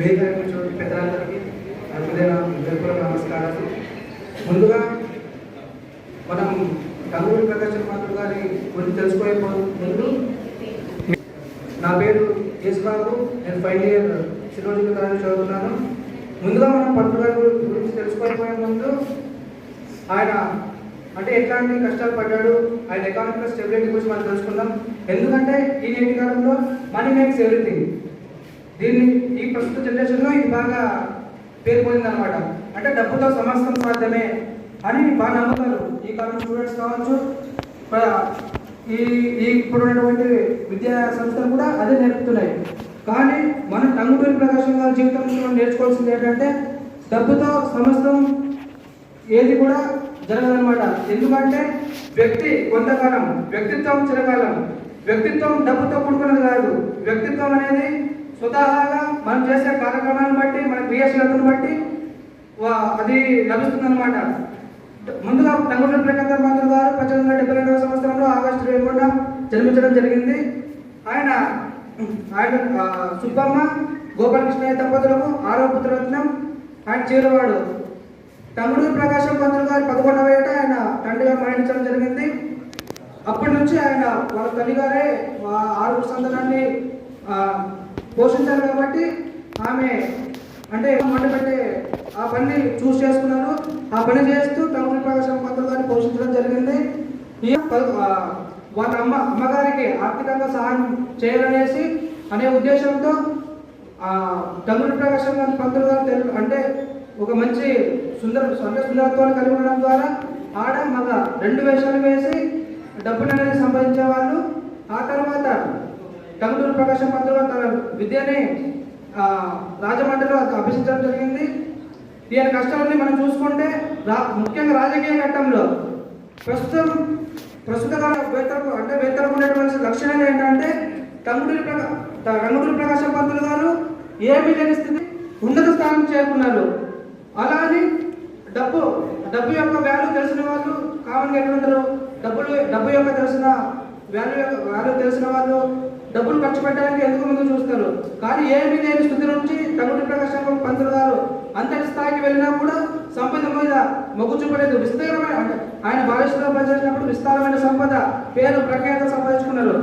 వేదిక పెద్దలందరికీ హృదయపూర్వక నమస్కారాలు. ముందుగా మనం టంగుటూరి ప్రకాశం పంతులు గారి గురించి తెలుసుకోయే ముందు, నా పేరు యేసుబాబు, నేను ఫైనల్ ఇయర్ సిలోజికల్ కాలేజ్ చదువుతున్నాను. ముందుగా మనం పంతులు గారి గురించి తెలుసుకోకపోయే ముందు, ఆయన అంటే ఎట్లాంటి కష్టాలు పడ్డాడు, ఆయన ఎకానమిక్ స్టెబిలిటీ గురించి మనం తెలుసుకుందాం. ఎందుకంటే ఈ నేటి కాలంలో మనీ మేక్స్ ఎవ్రీథింగ్, దీన్ని ఈ ప్రస్తుత జనరేషన్లో ఇది బాగా పేరుపోయింది అనమాట. అంటే డబ్బుతో సమస్తం సాధ్యమే అని బాగా నమ్ముతారు ఈ కాలం స్టూడెంట్స్ కావచ్చు, ఈ ఇప్పుడు ఉన్నటువంటి విద్యా సంస్థలు కూడా అదే నేర్పుతున్నాయి. కానీ మన టంగుటూరి ప్రకాశం గారి జీవితంలో నేర్చుకోవాల్సింది ఏంటంటే డబ్బుతో సమస్తం ఏది కూడా జరగదన్నమాట. ఎందుకంటే వ్యక్తి కొంతకాలం, వ్యక్తిత్వం చిరకాలం. వ్యక్తిత్వం డబ్బుతో కూడుకున్నది కాదు. వ్యక్తిత్వం అనేది స్వతహాగా మనం చేసే కార్యక్రమాలను బట్టి, మన క్రియాశీలతను బట్టి అది లభిస్తుంది అనమాట. ముందుగా టంగుటూరి ప్రకాశం పంతులు గారు 1872వ సంవత్సరంలో ఆగస్టు 21న జన్మించడం జరిగింది. ఆయన సుబ్బమ్మ గోపాలకృష్ణయ్య దంపతులకు 6వ పుత్రరత్నం. ఆయన చిరవాడు. టంగుటూరి ప్రకాశం పంతులు గారు 11వ ఏట ఆయన తండ్రి గారు మరణించడం జరిగింది. అప్పటి నుంచి ఆయన వాళ్ళ తల్లిగారే 6 సంతానాన్ని పోషించారు. కాబట్టి ఆమె అంటే మొదలుపెట్టే ఆ పని చూస్ చేసుకున్నారు. ఆ పని చేస్తూ టంగుటూరి ప్రకాశం పంతులు గారిని పోషించడం జరిగింది. వాళ్ళ అమ్మగారికి ఆర్థికంగా సహాయం చేయాలనేసి అనే ఉద్దేశంతో టంగుటూరి ప్రకాశం పంతులు గారు అంటే ఒక మంచి సుందరత్వాన్ని కలిగి ఉండడం ద్వారా ఆడ మగ 2 వేషాలు వేసి డబ్బులు అనేది సంపాదించే వాళ్ళు. ఆ తర్వాత టంగుటూరి ప్రకాశం పంతులు గారు తన విద్యని రాజమండ్రిలో అభ్యసించడం జరిగింది. ఈయన కష్టాలని మనం చూసుకుంటే ముఖ్యంగా రాజకీయ ఘట్టంలో ప్రస్తుత వేత్తలకు ఉండేటువంటి లక్షణాలు ఏంటంటే టంగుటూరి ప్రకాశం పంతులు గారు ఏమీ లేని స్థితి ఉన్నత స్థానం చేరుకున్నారు. అలా అని డబ్బు యొక్క వాల్యూ తెలిసిన వాళ్ళు కామన్గా ఎట్లుంటారు, డబ్బు యొక్క తెలిసిన వాల్యూ తెలిసిన వాళ్ళు డబ్బులు ఖర్చు పెట్టడానికి ఎందుకు ముందు చూస్తారు. కానీ ఏమీ లేని స్థితి నుంచి టంగుటూరి ప్రకాశం పంతులు గారు అంతటి స్థాయికి వెళ్ళినా కూడా సంపద మీద మొగ్గు చూపలేదు. విస్తారమైన ఆయన బాలేశ్వరంలో పనిచేసినప్పుడు విస్తారమైన సంపద, పేరు ప్రఖ్యాత సంపాదించుకున్నారు.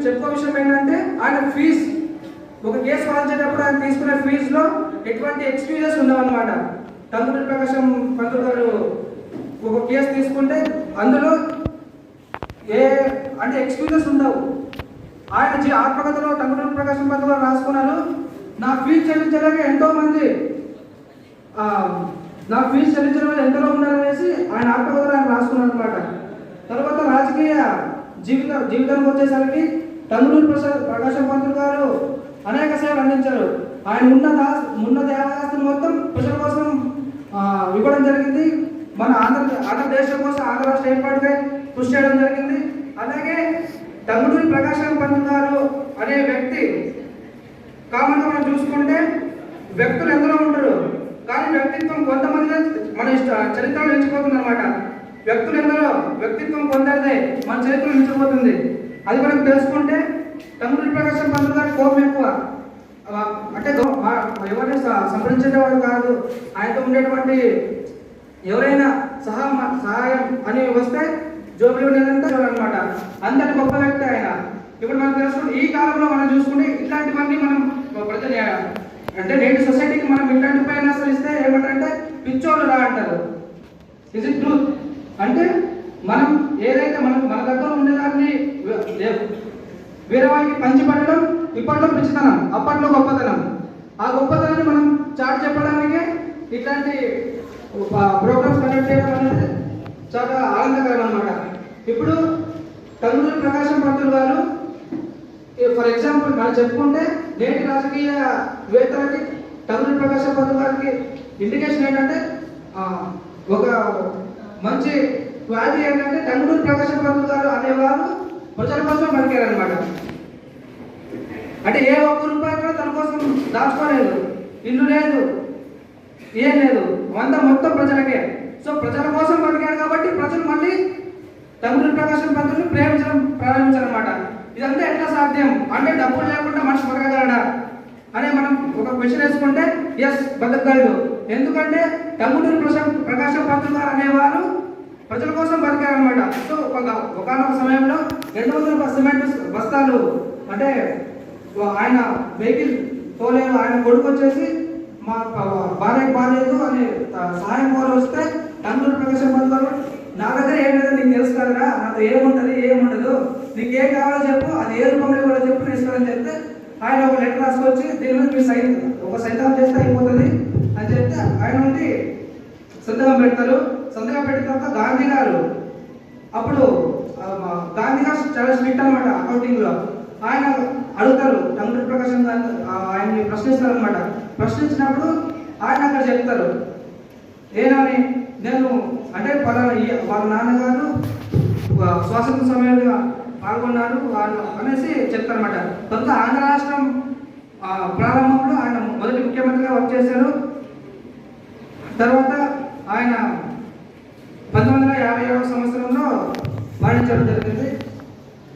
చెప్పుకో విషయం ఏంటంటే ఆయన ఫీజు, ఒక కేసు వాదించేటప్పుడు ఆయన తీసుకునే ఫీజులో ఎటువంటి ఎక్స్క్యూజెస్ ఉండవన్నమాట. టంగుటూరి ప్రకాశం పంతులు గారు ఒక కేసు తీసుకుంటే అందులో ఎక్స్క్యూజెస్ ఉండవు. ఆయన ఆత్మకథలో టంగుటూరి ప్రకాశం పంతులు గారు రాసుకున్నారు, నా ఫీజు చెల్లించడానికి ఎంతో మంది నా ఫీజు చెల్లించడం వల్ల ఎంతలో ఉన్నారనేసి ఆయన ఆత్మకథలో ఆయన రాసుకున్నారు అనమాట. తర్వాత రాజకీయ జీవితానికి వచ్చేసరికి టంగుటూరి ప్రకాశం పంతులు గారు అనేక సేవలు అందించారు. ఆయన ఉన్న దేవాదాస్తులు మొత్తం ప్రజల కోసం ఇవ్వడం జరిగింది. మన ఆంధ్రదేశం కోసం ఆంధ్ర రాష్ట్ర ఏర్పాటుకై కృషి చేయడం జరిగింది. అలాగే టంగుటూరి ప్రకాశం పంతులు గారు అనే వ్యక్తి కామన్గా మనం చూసుకుంటే వ్యక్తులు ఎందరో ఉంటారు, కానీ వ్యక్తిత్వం కొంతమంది మన చరిత్రలో నిలిచిపోతుంది అనమాట. వ్యక్తులు ఎందరో, వ్యక్తిత్వం కొందరిదే మన చరిత్రలో నిలిచిపోతుంది. అది మనకు తెలుసుకుంటే టంగుటూరి ప్రకాశం పంతులు గారి కోపం ఎక్కువ. అంటే ఎవరిని సంప్రదించేవాడు కాదు. ఆయనతో ఉండేటువంటి ఎవరైనా సహాయం అని వస్తే జోబులు ఉండేదంతా అనమాట. అంతటి గొప్ప వ్యక్తి ఆయన. ఇప్పుడు మనం తెలుసుకుంటే ఈ కాలంలో మనం చూసుకుంటే ఇట్లాంటివన్నీ మనం అంటే నేటి సొసైటీకి మనం ఇట్లాంటి ఉపన్యాసాలు ఇస్తే ఏమంటారంటే పిచ్చోళ్ళు రా అంటారు. Is it truth? అంటే మనం ఏదైతే మన దగ్గర ఉండేదాన్ని వేరే వాళ్ళకి పంచిపెట్టడం ఇప్పట్లో పిచ్చితనం, అప్పట్లో గొప్పతనం. ఆ గొప్పతనాన్ని మనం చాటి చెప్పడానికే ఇట్లాంటి ప్రోగ్రామ్స్ కండక్ట్ చేయడం అనేది చాలా ఆనందకరం అన్నమాట. ఇప్పుడు టంగుటూరి ప్రకాశం పంతులు గారు ఫర్ ఎగ్జాంపుల్ మనం చెప్పుకుంటే నేటి రాజకీయ వేత్తలకి టంగుటూరి ప్రకాశం పంతులు గారికి ఇండికేషన్ ఏంటంటే ఒక మంచి వ్యాధి ఏంటంటే టంగుటూరి ప్రకాశం పంతులు గారు అనేవారు ప్రజల కోసం బతికారనమాట. అంటే ఏ ఒక్క రూపాయి కూడా తన కోసం దాచుకోలేదు, ఇల్లు లేదు, ఏం లేదు, మొత్తం ప్రజలకే. సో ప్రజల కోసం బతికారు కాబట్టి ప్రజలు మళ్ళీ టంగుటూరి ప్రకాశం పంతులు ప్రేమించడం ప్రారంభించారనమాట. ఇదంతా ఎట్లా సాధ్యం అంటే డబ్బులు లేకుండా మనిషి బతకగలడా? అని మనం ఒక క్వశ్చన్ వేసుకుంటే ఎస్ బతకగలడు. ఎందుకంటే టంగుటూరి ప్రకాశం పంతులు గారు అనేవారు ప్రజల కోసం బతికారనమాట. సో ఒకనొక సమయంలో 200 సిమెంట్ బస్తాలు అంటే ఆయన వెహికల్ తోలేదు, ఆయన కొడుకు వచ్చేసి మా భార్యకు బాగాలేదు అని సహాయం కోరి వస్తే టంగుటూరి ప్రకాశం పంతులు గారు నా దగ్గర ఏం లేదు, నీకు తెలుసు కదరా, నాతో ఏముంటుంది ఏముండదు, నీకు ఏం కావాలో చెప్పు, అది ఏ రూపంలో కూడా చెప్పు, నేను ఇస్తానని చెప్తే ఆయన ఒక లెటర్ రాసుకొచ్చి దీని మీద మీరు ఒక సంతకం చేస్తే అయిపోతుంది అని చెప్తే ఆయన నుండి సంతకం పెడతారు. సంతకం పెట్టిన తర్వాత గాంధీ గారు అప్పుడు గాంధీ గారు చాలా స్ట్రిక్ట్ అనమాట అకౌంటింగ్లో. ఆయన అడుగుతారు టంగుటూరి ప్రకాశం గారు, ఆయన్ని ప్రశ్నిస్తారు అనమాట. ప్రశ్నించినప్పుడు ఆయన అక్కడ చెప్తారు ఏనని, నేను అంటే వాళ్ళ నాన్నగారు స్వాతంత్ర సమయంలో పాల్గొన్నారు వాళ్ళు అనేసి చెప్తారన్నమాట. తర్వాత ఆంధ్ర రాష్ట్రం ప్రారంభంలో ఆయన మొదటి ముఖ్యమంత్రిగా వర్క్ చేశారు. తర్వాత ఆయన 1957 సంవత్సరంలో మరణించడం జరిగింది.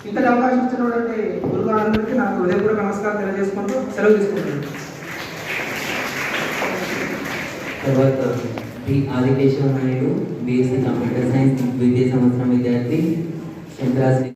ఇంతటి అవకాశం ఇచ్చినటువంటి గురుగారందరికీ నాకు హృదయపూర్వక నమస్కారం తెలియజేసుకుంటూ సెలవు తీసుకుంటున్నాను. తర్వాత Shri Adikesava Naidu, BSc computer science, ద్వితీయ సంవత్సరం విద్యార్థి, చంద్రాశ్రీ